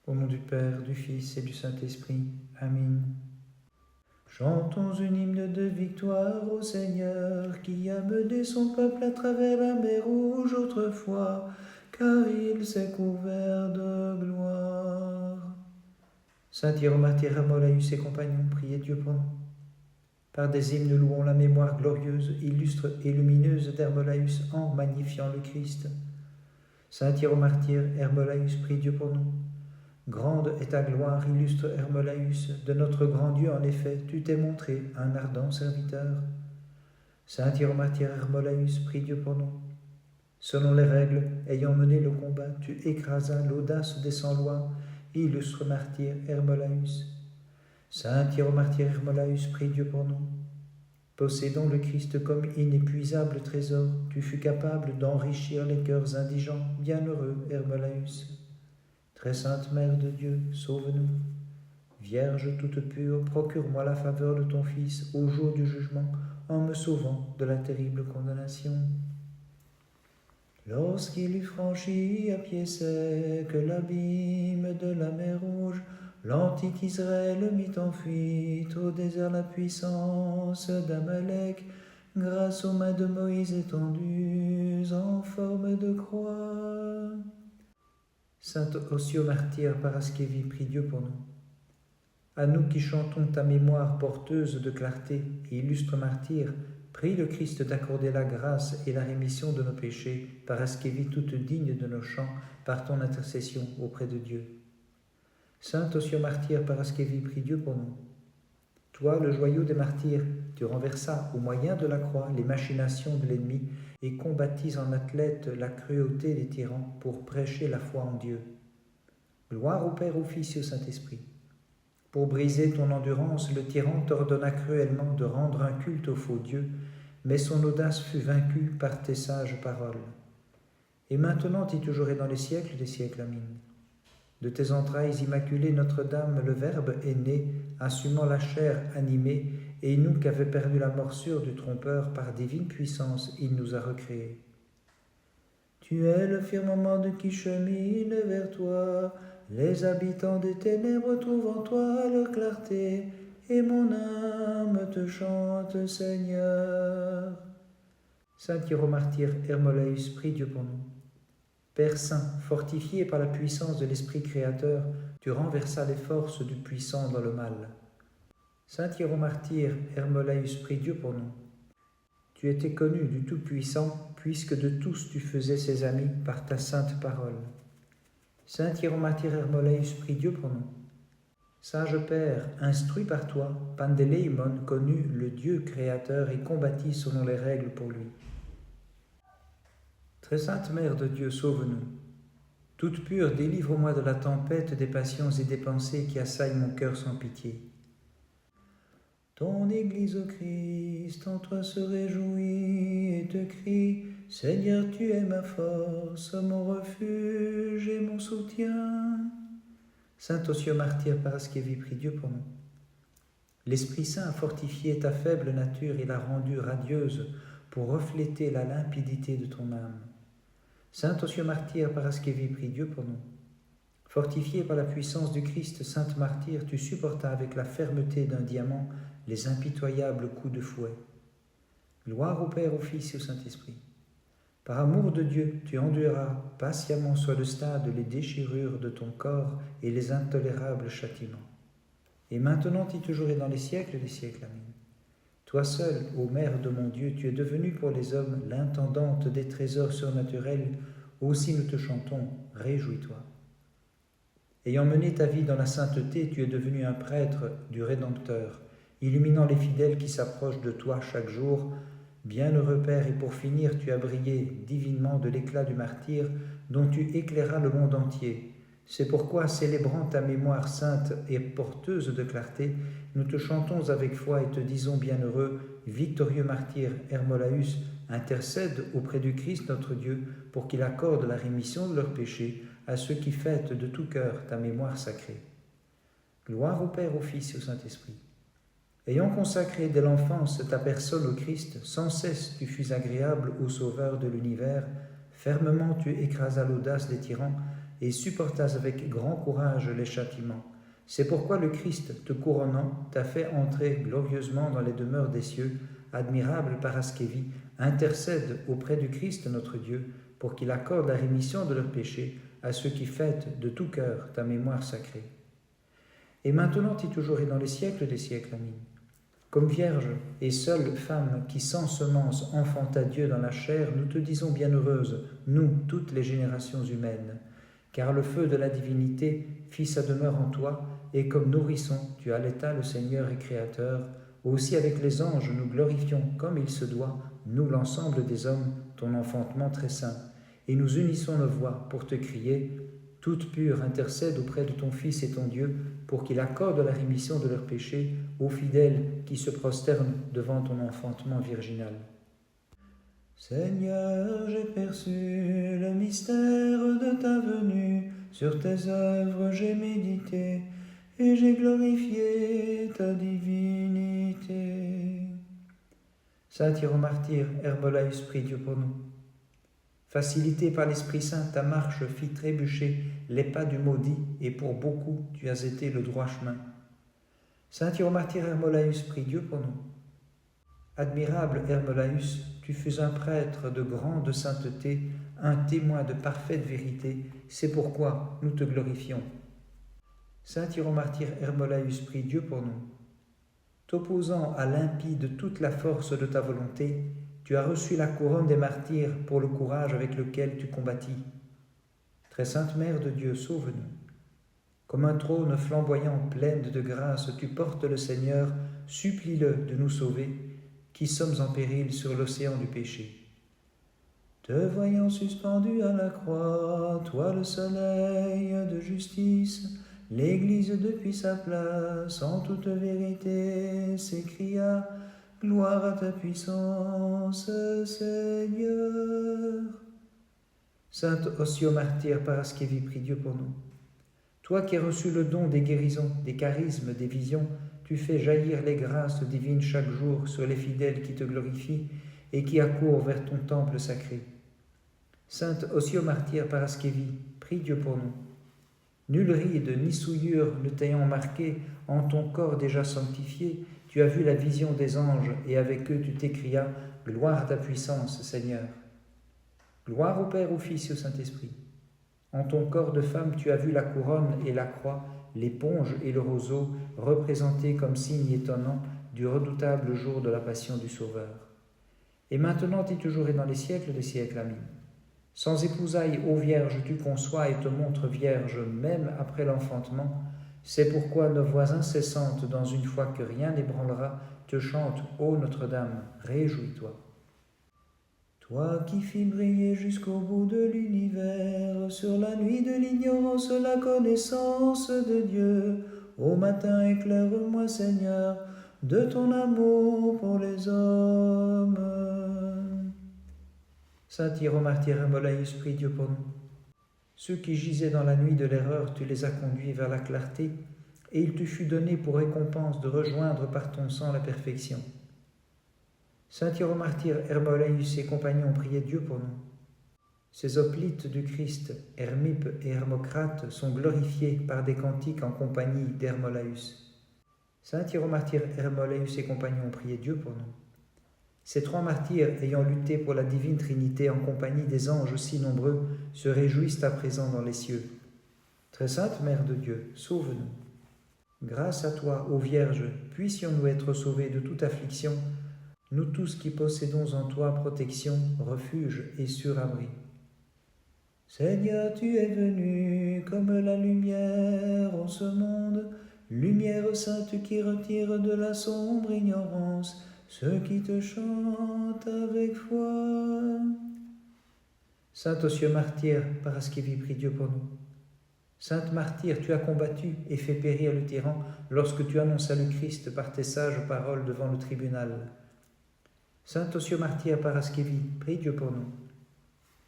Au nom du Père, du Fils et du Saint-Esprit. Amen. Chantons un hymne de victoire au Seigneur, qui a mené son peuple à travers la mer Rouge autrefois, car il s'est couvert de gloire. Saint Jérôme martyr, Hermolaüs et compagnons, priez Dieu pour nous. Par des hymnes, nous louons la mémoire glorieuse, illustre et lumineuse d'Hermolaüs en magnifiant le Christ. Saint Jérôme martyr, Hermolaüs, prie Dieu pour nous. Grande est ta gloire, illustre Hermolaüs, de notre grand Dieu, en effet, tu t'es montré un ardent serviteur. Saint Jérôme martyr, Hermolaüs, prie Dieu pour nous. Selon les règles, ayant mené le combat, tu écrasas l'audace des sans-loi, illustre martyr, Hermolaüs. Saint Jérôme martyr, Hermolaüs, prie Dieu pour nous. Possédant le Christ comme inépuisable trésor, tu fus capable d'enrichir les cœurs indigents, bienheureux Hermolaüs. Très sainte Mère de Dieu, sauve-nous. Vierge toute pure, procure-moi la faveur de ton Fils au jour du jugement, en me sauvant de la terrible condamnation. Lorsqu'il eut franchi à pied sec l'abîme de la mer Rouge, l'antique Israël mit en fuite au désert la puissance d'Amalek, grâce aux mains de Moïse étendues en forme de croix. Saint Ossio martyr, Paraskevi, prie Dieu pour nous. À nous qui chantons ta mémoire porteuse de clarté et illustre martyr, prie le Christ d'accorder la grâce et la rémission de nos péchés, Paraskevi toute digne de nos chants, par ton intercession auprès de Dieu. Saint Ossio martyr, Paraskevi, prie Dieu pour nous. Toi, le joyau des martyrs, tu renversas au moyen de la croix les machinations de l'ennemi et combattis en athlète la cruauté des tyrans pour prêcher la foi en Dieu. Gloire au Père, au Fils et au Saint-Esprit. Pour briser ton endurance, le tyran t'ordonna cruellement de rendre un culte au faux Dieu, mais son audace fut vaincue par tes sages paroles. Et maintenant et toujours et dans les siècles des siècles, Amen. De tes entrailles immaculées, Notre-Dame, le Verbe, est né, assumant la chair animée, et nous qu'avait perdu la morsure du trompeur, par divine puissance, il nous a recréés. Tu es le firmament de qui chemine vers toi, les habitants des ténèbres trouvent en toi leur clarté, et mon âme te chante, Seigneur. Saint Jérôme martyr, Hermolaüs, prie Dieu pour nous. Père Saint, fortifié par la puissance de l'Esprit Créateur, tu renversas les forces du puissant dans le mal. Saint Jérôme martyr, Hermolaüs, prie Dieu pour nous. Tu étais connu du Tout-Puissant, puisque de tous tu faisais ses amis par ta sainte parole. Saint Jérôme martyr, Hermolaüs, prie Dieu pour nous. Sage Père, instruit par toi, Pandéléïmon connut le Dieu créateur et combattit selon les règles pour lui. Très sainte Mère de Dieu, sauve-nous. Toute pure, délivre-moi de la tempête des passions et des pensées qui assaillent mon cœur sans pitié. Ton Église, ô Christ, en toi se réjouit et te crie, Seigneur, tu es ma force, mon refuge et mon soutien. Saint Ossio martyr, Paraskevi, prie Dieu pour nous. L'Esprit Saint a fortifié ta faible nature et l'a rendue radieuse pour refléter la limpidité de ton âme. Saint Ossio martyr, Paraskevi, prie Dieu pour nous. Fortifié par la puissance du Christ, sainte martyr, tu supportas avec la fermeté d'un diamant les impitoyables coups de fouet. Gloire au Père, au Fils et au Saint-Esprit. Par amour de Dieu, tu endureras patiemment sur le stade les déchirures de ton corps et les intolérables châtiments. Et maintenant et toujours et dans les siècles des siècles, Amen. Toi seul, ô Mère de mon Dieu, tu es devenue pour les hommes l'intendante des trésors surnaturels, aussi nous te chantons, réjouis-toi. Ayant mené ta vie dans la sainteté, tu es devenu un prêtre du Rédempteur, illuminant les fidèles qui s'approchent de toi chaque jour. Bienheureux Père, et pour finir, tu as brillé divinement de l'éclat du martyr dont tu éclairas le monde entier. C'est pourquoi, célébrant ta mémoire sainte et porteuse de clarté, nous te chantons avec foi et te disons bienheureux, victorieux martyr Hermolaüs, intercède auprès du Christ notre Dieu pour qu'il accorde la rémission de leurs péchés à ceux qui fêtent de tout cœur ta mémoire sacrée. Gloire au Père, au Fils et au Saint-Esprit. Ayant consacré dès l'enfance ta personne au Christ, sans cesse tu fus agréable au Sauveur de l'univers, fermement tu écrasas l'audace des tyrans, et supportas avec grand courage les châtiments. C'est pourquoi le Christ, te couronnant, t'a fait entrer glorieusement dans les demeures des cieux. Admirable Paraskevi, intercède auprès du Christ notre Dieu, pour qu'il accorde la rémission de leurs péchés à ceux qui fêtent de tout cœur ta mémoire sacrée. Et maintenant et toujours et dans les siècles des siècles, amis. Comme vierge et seule femme qui sans semence enfanta Dieu dans la chair, nous te disons bienheureuse, nous, toutes les générations humaines, car le feu de la divinité fit sa demeure en toi, et comme nourrisson, tu allaitas le Seigneur et Créateur. Aussi avec les anges nous glorifions comme il se doit, nous l'ensemble des hommes, ton enfantement très saint, et nous unissons nos voix pour te crier, toute pure intercède auprès de ton Fils et ton Dieu, pour qu'il accorde la rémission de leurs péchés aux fidèles qui se prosternent devant ton enfantement virginal. Seigneur, j'ai perçu le mystère de ta venue, sur tes œuvres j'ai médité, et j'ai glorifié ta divinité. Saint Hieromartyr, Herbolaïus, prie Dieu pour nous. Facilité par l'Esprit Saint, ta marche fit trébucher les pas du maudit, et pour beaucoup tu as été le droit chemin. Saint Hieromartyr Hermolaïus, prie Dieu pour nous. Admirable Hermolaïus, tu fus un prêtre de grande sainteté, un témoin de parfaite vérité, c'est pourquoi nous te glorifions. Saint Hieromartyr Hermolaïus, prie Dieu pour nous. T'opposant à l'impie de toute la force de ta volonté, tu as reçu la couronne des martyrs pour le courage avec lequel tu combattis. Très sainte Mère de Dieu, sauve-nous. Comme un trône flamboyant plein de grâce, tu portes le Seigneur, supplie-le de nous sauver, qui sommes en péril sur l'océan du péché. Te voyant suspendu à la croix, toi le soleil de justice, l'Église depuis sa place, en toute vérité, s'écria, gloire à ta puissance, Seigneur. Sainte Ossio martyr Paraskevi, prie Dieu pour nous. Toi qui as reçu le don des guérisons, des charismes, des visions, tu fais jaillir les grâces divines chaque jour sur les fidèles qui te glorifient et qui accourent vers ton temple sacré. Sainte Ossio martyr Paraskevi, prie Dieu pour nous. Nulle ride ni souillure ne t'ayant marqué en ton corps déjà sanctifié, tu as vu la vision des anges et avec eux tu t'écrias « Gloire à ta puissance, Seigneur ». Gloire au Père, au Fils et au Saint-Esprit. En ton corps de femme tu as vu la couronne et la croix, l'éponge et le roseau, représentés comme signe étonnant du redoutable jour de la passion du Sauveur. Et maintenant et toujours et dans les siècles des siècles, amis. Sans épousailles, ô Vierge, tu conçois et te montres vierge, même après l'enfantement. C'est pourquoi nos voix incessantes, dans une foi que rien n'ébranlera, te chantent, ô Notre-Dame, réjouis-toi. Toi qui fis briller jusqu'au bout de l'univers, sur la nuit de l'ignorance la connaissance de Dieu, au matin éclaire-moi, Seigneur, de ton amour pour les hommes. Saint Hieromartyr Hermolaïus, prie Dieu pour nous. Ceux qui gisaient dans la nuit de l'erreur, tu les as conduits vers la clarté, et il te fut donné pour récompense de rejoindre par ton sang la perfection. Saint Hieromartyr Hermolaïus et compagnons, priez Dieu pour nous. Ces hoplites du Christ, Hermippe et Hermocrate, sont glorifiés par des cantiques en compagnie d'Hermolaïus. Saint Hieromartyr Hermolaïus et compagnons, priez Dieu pour nous. Ces trois martyrs, ayant lutté pour la divine Trinité en compagnie des anges si nombreux, se réjouissent à présent dans les cieux. Très sainte Mère de Dieu, sauve-nous. Grâce à toi, ô Vierge, puissions-nous être sauvés de toute affliction, nous tous qui possédons en toi protection, refuge et surabri. Seigneur, tu es venu comme la lumière en ce monde, lumière sainte qui retire de la sombre ignorance ceux qui te chantent avec foi. Saint Ossio martyr, Paraskevi, prie Dieu pour nous. Sainte martyr, tu as combattu et fait périr le tyran lorsque tu annonças le Christ par tes sages paroles devant le tribunal. Saint Ossio martyr, Paraskevi, prie Dieu pour nous.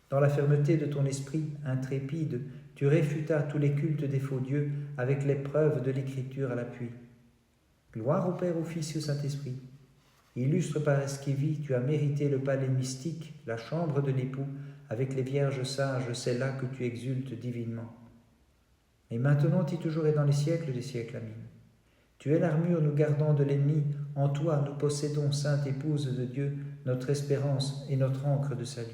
Dans la fermeté de ton esprit intrépide, tu réfutas tous les cultes des faux dieux avec les preuves de l'Écriture à l'appui. Gloire au Père, au Fils et au Saint-Esprit. Illustre Paraskevi, tu as mérité le palais mystique, la chambre de l'époux, avec les vierges sages, c'est là que tu exultes divinement. et maintenant et toujours et dans les siècles des siècles. Amen. Tu es l'armure nous gardant de l'ennemi, en toi nous possédons, sainte épouse de Dieu, notre espérance et notre ancre de salut.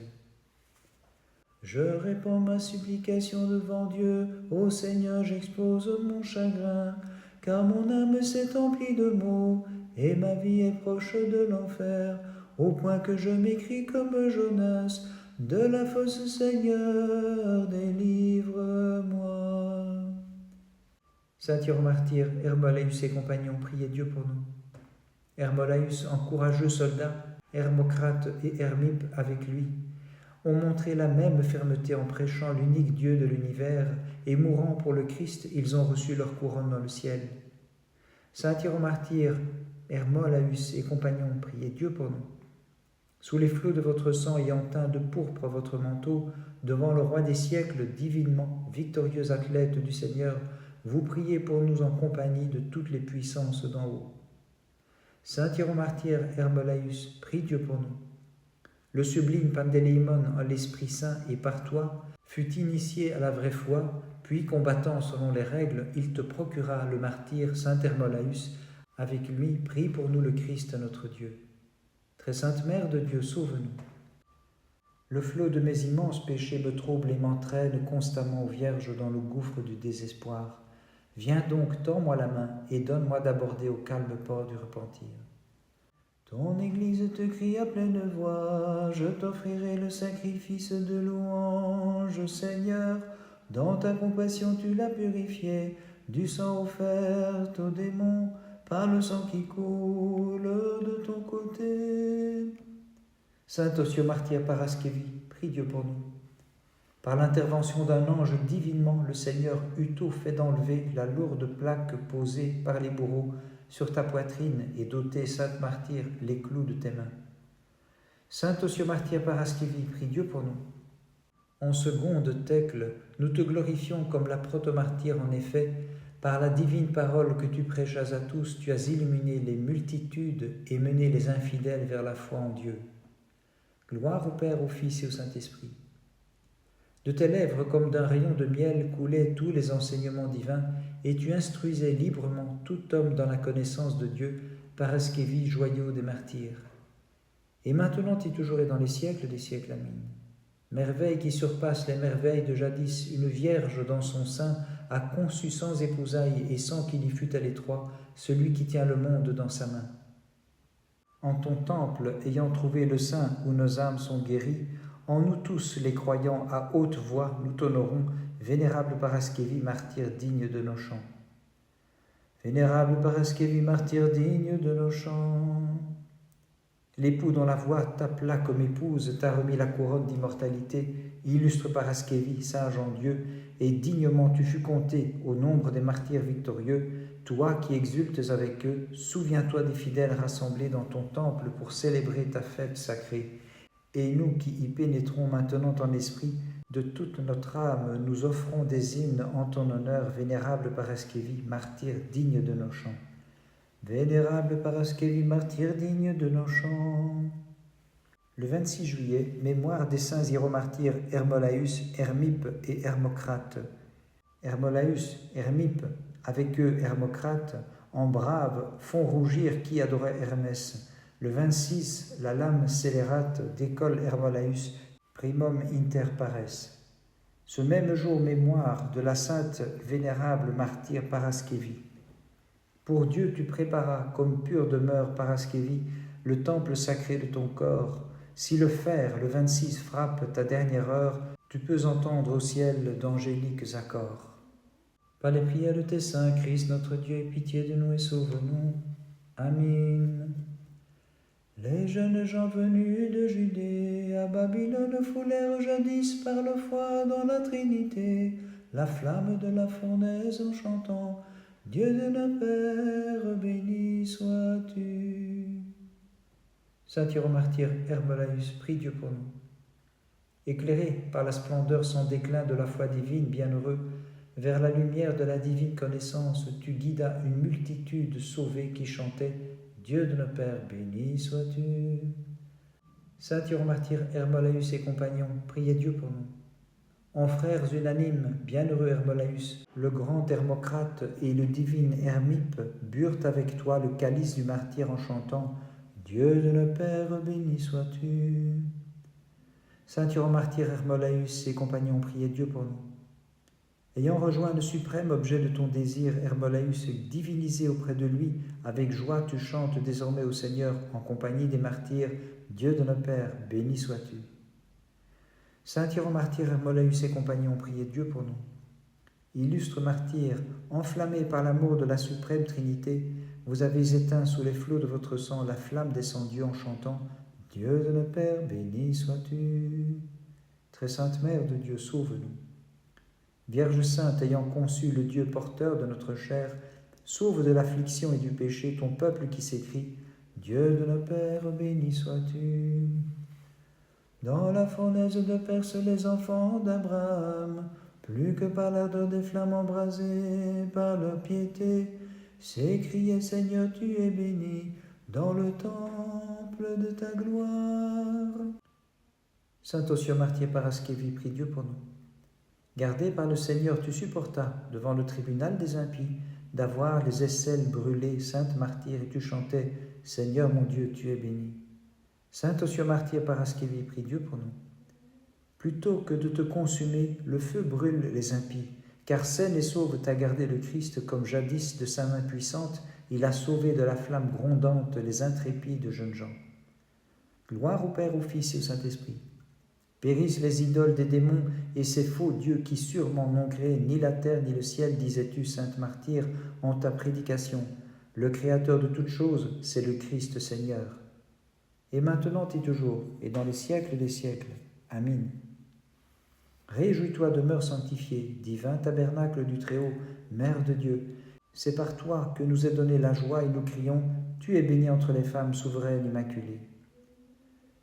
Je répands ma supplication devant Dieu, ô Seigneur, j'expose mon chagrin, car mon âme s'est emplie de maux, et ma vie est proche de l'enfer, au point que je m'écris comme Jonas, de la fosse, Seigneur, délivre-moi. Saint Hieron martyr, Hermolaüs et compagnons, priez Dieu pour nous. Hermolaüs, en courageux soldat, Hermocrate et Hermippe avec lui, ont montré la même fermeté en prêchant l'unique Dieu de l'univers, et mourant pour le Christ, ils ont reçu leur couronne dans le ciel. Saint Hieron martyr, Hermolaüs et compagnons, priez Dieu pour nous. Sous les flots de votre sang ayant teint de pourpre votre manteau, devant le roi des siècles, divinement, victorieux athlète du Seigneur, vous priez pour nous en compagnie de toutes les puissances d'en haut. Saint Hieron martyr, Hermolaüs, prie Dieu pour nous. Le sublime Pandélémon en l'Esprit Saint et par toi fut initié à la vraie foi, puis combattant selon les règles, il te procura le martyr Saint Hermolaüs. Avec lui, prie pour nous le Christ notre Dieu. Très sainte Mère de Dieu, sauve-nous. Le flot de mes immenses péchés me trouble et m'entraîne constamment aux vierges dans le gouffre du désespoir. Viens donc, tends-moi la main et donne-moi d'aborder au calme port du repentir. Ton Église te crie à pleine voix, je t'offrirai le sacrifice de louange, Seigneur. Dans ta compassion tu l'as purifié, du sang offert aux démons, par le sang qui coule de ton côté. Saint Ossio martyr Paraskevi, prie Dieu pour nous. Par l'intervention d'un ange divinement, le Seigneur eut tôt fait d'enlever la lourde plaque posée par les bourreaux sur ta poitrine et d'ôter, sainte martyr, les clous de tes mains. Saint Ossio martyr Paraskevi, prie Dieu pour nous. En seconde Thècle, nous te glorifions comme la protomartyre en effet. Par la divine parole que tu prêchas à tous, tu as illuminé les multitudes et mené les infidèles vers la foi en Dieu. Gloire au Père, au Fils et au Saint-Esprit. De tes lèvres, comme d'un rayon de miel, coulaient tous les enseignements divins, et tu instruisais librement tout homme dans la connaissance de Dieu, Paraskevi, joyau des martyrs. Et maintenant et toujours et dans les siècles des siècles. Amen. Merveille qui surpasse les merveilles de jadis, une vierge dans son sein a conçu sans épousailles et sans qu'il y fût à l'étroit celui qui tient le monde dans sa main. En ton temple, ayant trouvé le sein où nos âmes sont guéries, en nous tous les croyants à haute voix nous t'honorons, vénérable Paraskevi, martyr digne de nos chants. Vénérable Paraskevi, martyr digne de nos chants. L'époux dont la voix t'appela comme épouse t'a remis la couronne d'immortalité, illustre Paraskevi, sage en Dieu, et dignement tu fus compté au nombre des martyrs victorieux. Toi qui exultes avec eux, souviens-toi des fidèles rassemblés dans ton temple pour célébrer ta fête sacrée. Et nous qui y pénétrons maintenant en esprit, de toute notre âme, nous offrons des hymnes en ton honneur, vénérable Paraskevi, martyr digne de nos chants. Vénérable Paraskevi, martyr digne de nos chants. Le 26 juillet, mémoire des saints hieromartyrs Hermolaüs, Hermippe et Hermocrate. Hermolaüs, Hermippe, avec eux Hermocrate, en braves, font rougir qui adorait Hermès. Le 26, la lame scélérate décolle Hermolaüs, primum inter pares. Ce même jour, mémoire de la sainte vénérable martyre Paraskevi. Pour Dieu, tu préparas, comme pure demeure Paraskevi, le temple sacré de ton corps. Si le fer, le 26, frappe ta dernière heure, tu peux entendre au ciel d'angéliques accords. Par les prières de tes saints, Christ notre Dieu, aie pitié de nous et sauve-nous. Amen. Les jeunes gens venus de Judée à Babylone foulèrent jadis par la foi dans la Trinité la flamme de la fournaise en chantant « Dieu de nos pères, béni sois-tu ». Saint Hieron martyr Hermolaüs, prie Dieu pour nous. Éclairé par la splendeur sans déclin de la foi divine, bienheureux, vers la lumière de la divine connaissance, tu guidas une multitude sauvée qui chantait « Dieu de nos pères, béni sois-tu ». Saint Hieron martyr Hermolaüs et compagnons, priez Dieu pour nous. En frères unanimes, bienheureux Hermolaüs, le grand Hermocrate et le divin Hermippe burent avec toi le calice du martyre en chantant « Dieu de nos pères, béni sois-tu ». Saint Hieromartyr Hermolaüs et compagnons, priez Dieu pour nous. Ayant rejoint le suprême objet de ton désir, Hermolaüs, divinisé auprès de lui, avec joie tu chantes désormais au Seigneur en compagnie des martyrs « Dieu de nos pères, béni sois-tu ». Saint Hieromartyr Hermolaüs et compagnons, priez Dieu pour nous. Illustre martyr, enflammé par l'amour de la suprême Trinité, vous avez éteint sous les flots de votre sang la flamme descendue en chantant « Dieu de nos pères, béni sois-tu ». Très sainte Mère de Dieu, sauve-nous. Vierge sainte, ayant conçu le Dieu porteur de notre chair, sauve de l'affliction et du péché ton peuple qui s'écrie « Dieu de nos pères, béni sois-tu ». Dans la fournaise de Perse, les enfants d'Abraham, plus que par l'ardeur des flammes embrasées par leur piété, s'écriaient « Seigneur, tu es béni dans le temple de ta gloire ». Saint Ossio martyr Paraskevi, prie Dieu pour nous. Gardé par le Seigneur, tu supportas, devant le tribunal des impies, d'avoir les aisselles brûlées, sainte martyre, et tu chantais « Seigneur mon Dieu, tu es béni ». Saint Ossio martyr Paraskevi, prie Dieu pour nous. Plutôt que de te consumer, le feu brûle les impies, car saine et sauve t'as gardé le Christ, comme jadis de sa main puissante, il a sauvé de la flamme grondante les intrépides jeunes gens. Gloire au Père, au Fils et au Saint-Esprit. Périssent les idoles des démons et ces faux dieux qui sûrement n'ont créé ni la terre ni le ciel, disais-tu, sainte martyre, en ta prédication. Le Créateur de toutes choses, c'est le Christ Seigneur. Et maintenant et toujours, et dans les siècles des siècles. Amen. Réjouis-toi, demeure sanctifiée, divin tabernacle du Très-Haut, Mère de Dieu. C'est par toi que nous est donnée la joie et nous crions, tu es bénie entre les femmes, souveraine immaculée.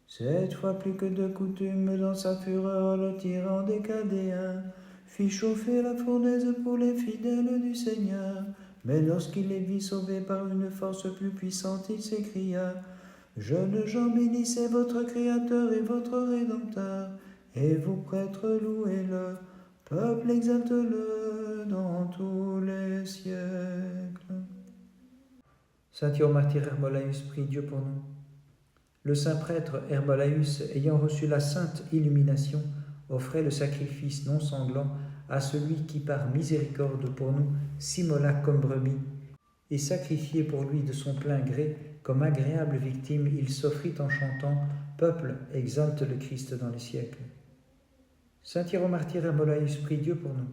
Cette fois plus que de coutume, dans sa fureur, le tyran des Chaldéens fit chauffer la fournaise pour les fidèles du Seigneur. Mais lorsqu'il les vit sauvés par une force plus puissante, il s'écria « Jeunes gens, bénissez votre Créateur et votre Rédempteur, et vous prêtres, louez-le, peuple, exalte-le dans tous les siècles. » Saint Hieromartyr Hermolaüs, prie Dieu pour nous. Le saint prêtre Hermolaüs, ayant reçu la sainte illumination, offrait le sacrifice non sanglant à celui qui, par miséricorde pour nous, s'immola comme brebis, et sacrifié pour lui de son plein gré, comme agréable victime, il s'offrit en chantant « Peuple, exalte le Christ dans les siècles ». Saint Hieromartyr Hermolaüs, prie Dieu pour nous.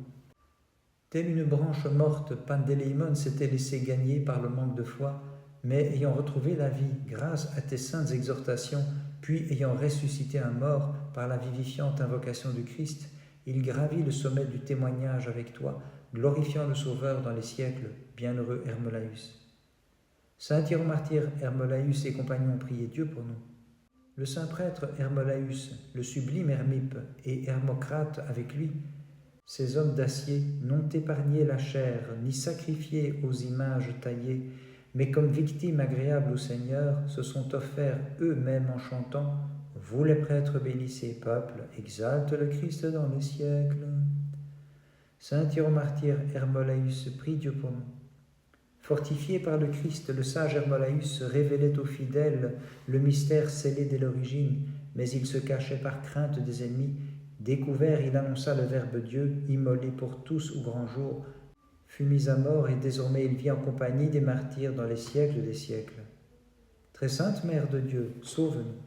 Telle une branche morte, Pandéléimon s'était laissé gagner par le manque de foi, mais ayant retrouvé la vie grâce à tes saintes exhortations, puis ayant ressuscité un mort par la vivifiante invocation du Christ, il gravit le sommet du témoignage avec toi, glorifiant le Sauveur dans les siècles, bienheureux Hermolaüs. Saint Hieromartyr Hermolaüs et compagnons, priez Dieu pour nous. Le saint prêtre Hermolaüs, le sublime Hermippe et Hermocrate avec lui, ces hommes d'acier n'ont épargné la chair, ni sacrifié aux images taillées, mais comme victimes agréables au Seigneur, se sont offerts eux-mêmes en chantant « Vous les prêtres bénissez, peuple, exalte le Christ dans les siècles. » Saint Hieromartyr Hermolaüs, prie Dieu pour nous. Fortifié par le Christ, le sage Hermolaüs révélait aux fidèles le mystère scellé dès l'origine, mais il se cachait par crainte des ennemis. Découvert, il annonça le Verbe Dieu, immolé pour tous au grand jour, fut mis à mort et désormais il vit en compagnie des martyrs dans les siècles des siècles. Très sainte Mère de Dieu, sauve-nous.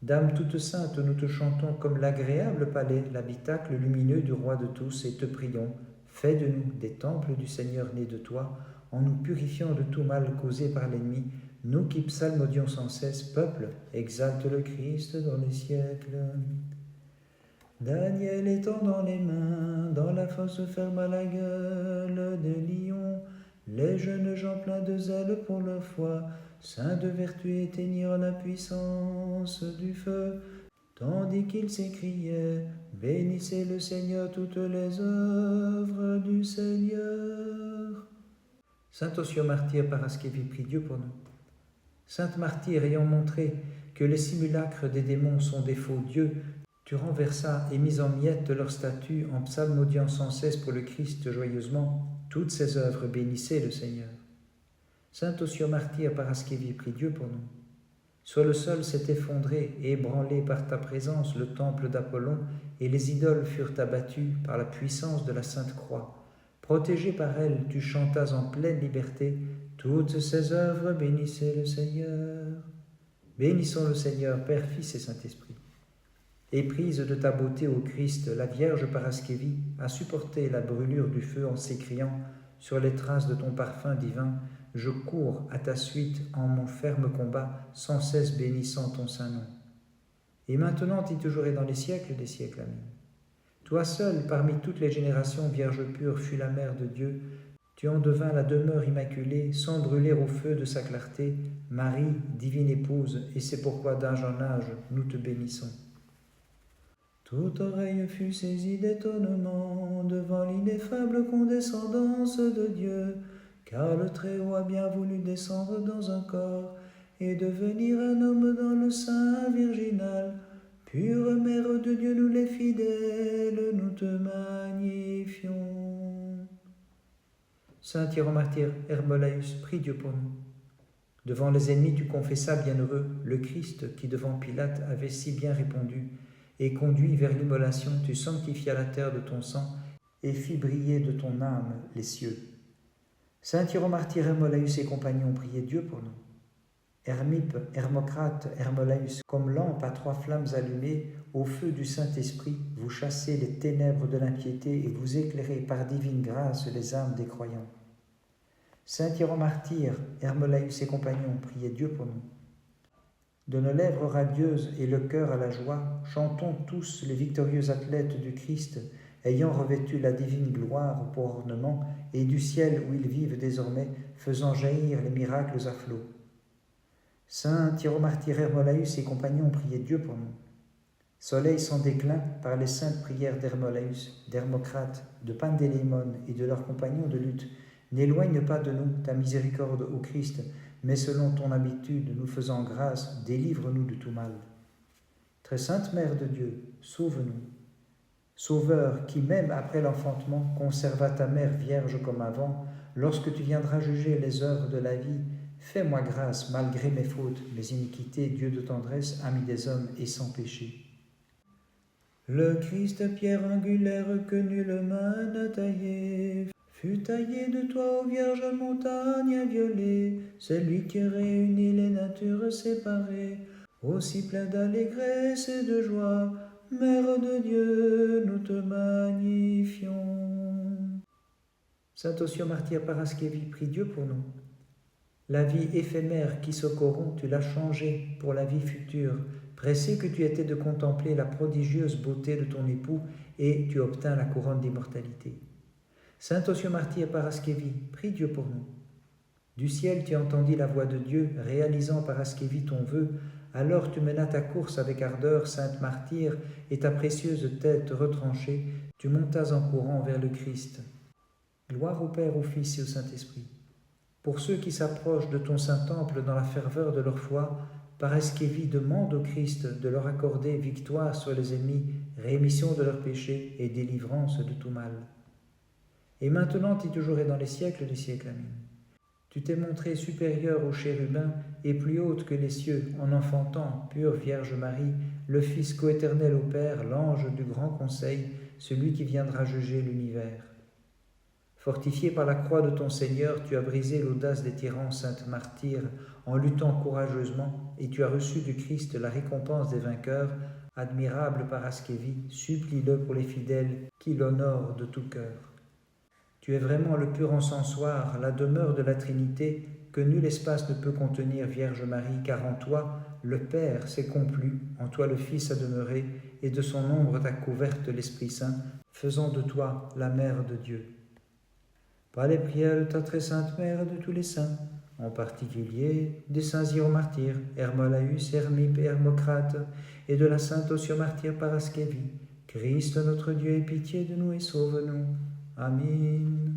Dame toute sainte, nous te chantons comme l'agréable palais, l'habitacle lumineux du roi de tous, et te prions, fais de nous des temples du Seigneur nés de toi, en nous purifiant de tout mal causé par l'ennemi, nous qui psalmodions sans cesse, peuple, exalte le Christ dans les siècles. Daniel étendant les mains, dans la fosse ferma la gueule des lions, les jeunes gens pleins de zèle pour leur foi, saints de vertu éteignirent la puissance du feu, tandis qu'ils s'écriaient, bénissez le Seigneur toutes les œuvres du Seigneur. Saint Ossio martyr Paraskevi, prie Dieu pour nous. Sainte martyre ayant montré que les simulacres des démons sont des faux dieux, Tu renversas et mis en miettes de leurs statues en psalmodiant sans cesse pour le Christ joyeusement. Toutes ses œuvres bénissaient le Seigneur. Saint Ossio martyr Paraskevi, prie Dieu pour nous. Sur le sol s'est effondré et ébranlé par ta présence le temple d'Apollon, et les idoles furent abattues par la puissance de la Sainte Croix. Protégé par elle, tu chantas en pleine liberté. Toutes ses œuvres bénissaient le Seigneur. Bénissons le Seigneur, Père, Fils et Saint-Esprit. Éprise de ta beauté, ô Christ, la Vierge Paraskevi a supporté la brûlure du feu en s'écriant « Sur les traces de ton parfum divin, je cours à ta suite en mon ferme combat, sans cesse bénissant ton saint nom. Et maintenant et toujours et dans les siècles des siècles. Amen. Toi seul, parmi toutes les générations, Vierge pure, fus la mère de Dieu. Tu en devins la demeure immaculée, sans brûler au feu de sa clarté, Marie, divine épouse, et c'est pourquoi d'âge en âge, nous te bénissons. Toute oreille fut saisie d'étonnement devant l'ineffable condescendance de Dieu, car le Très-Haut a bien voulu descendre dans un corps et devenir un homme dans le sein virginal. Pure Mère de Dieu, nous les fidèles, nous te magnifions. Saint Hiéromartyr Hermolaüs, prie Dieu pour nous. Devant les ennemis, tu confessas, bienheureux, le Christ qui devant Pilate avait si bien répondu, et conduit vers l'immolation, tu sanctifias la terre de ton sang et fis briller de ton âme les cieux. Saint Hiéromartyr Hermolaüs et compagnons, priez Dieu pour nous. Hermippe, Hermocrate, Hermolaüs, comme lampe à 3 flammes allumées, au feu du Saint-Esprit, vous chassez les ténèbres de l'impiété et vous éclairez par divine grâce les âmes des croyants. Saint Hiéromartyr Hermolaüs et compagnons, priez Dieu pour nous. De nos lèvres radieuses et le cœur à la joie, chantons tous les victorieux athlètes du Christ, ayant revêtu la divine gloire pour ornement, et du ciel où ils vivent désormais, faisant jaillir les miracles à flots. Saint Hiéromartyr Hermolaüs et compagnons, priez Dieu pour nous. Soleil sans déclin, par les saintes prières d'Hermolaüs, d'Hermocrate, de Pandélémon et de leurs compagnons de lutte, n'éloigne pas de nous ta miséricorde, ô Christ, mais selon ton habitude, nous faisant grâce, délivre-nous de tout mal. Très sainte Mère de Dieu, sauve-nous. Sauveur qui, même après l'enfantement, conserva ta mère vierge comme avant, lorsque tu viendras juger les œuvres de la vie, fais-moi grâce, malgré mes fautes, mes iniquités, Dieu de tendresse, ami des hommes et sans péché. Le Christ, pierre angulaire que nulle main n'a taillée, fut taillé de toi, ô Vierge montagne inviolée, c'est lui qui réunit les natures séparées, aussi plein d'allégresse et de joie, Mère de Dieu, nous te magnifions. Saint Ossio martyr Paraskevi, prie Dieu pour nous. La vie éphémère qui se corrompt, tu l'as changée pour la vie future, pressé que tu étais de contempler la prodigieuse beauté de ton époux, et tu obtins la couronne d'immortalité. Saint Ossio martyr Paraskevi, prie Dieu pour nous. Du ciel tu entendis la voix de Dieu, réalisant Paraskevi ton vœu, alors tu menas ta course avec ardeur, sainte martyre, et ta précieuse tête retranchée, tu montas en courant vers le Christ. Gloire au Père, au Fils et au Saint-Esprit. Pour ceux qui s'approchent de ton Saint-Temple dans la ferveur de leur foi, Paraskevi demande au Christ de leur accorder victoire sur les ennemis, rémission de leurs péchés et délivrance de tout mal. Et maintenant et toujours et dans les siècles des siècles. Amen. Tu t'es montrée supérieure aux chérubins et plus haute que les cieux, en enfantant, pure Vierge Marie, le Fils coéternel au Père, l'ange du grand conseil, celui qui viendra juger l'univers. Fortifié par la croix de ton Seigneur, tu as brisé l'audace des tyrans, sainte martyre, en luttant courageusement, et tu as reçu du Christ la récompense des vainqueurs. Admirable Paraskevi, supplie-le pour les fidèles qui l'honorent de tout cœur. Tu es vraiment le pur encensoir, la demeure de la Trinité, que nul espace ne peut contenir, Vierge Marie, car en toi, le Père s'est complu, en toi le Fils a demeuré, et de son ombre t'a couverte l'Esprit Saint, faisant de toi la Mère de Dieu. Par les prières de ta très sainte Mère de tous les saints, en particulier des saints Hiéromartyrs, Hermolaüs, Hermippe et Hermocrate, et de la sainte Ossio martyr Paraskevi, Christ notre Dieu, aie pitié de nous et sauve-nous. Amen.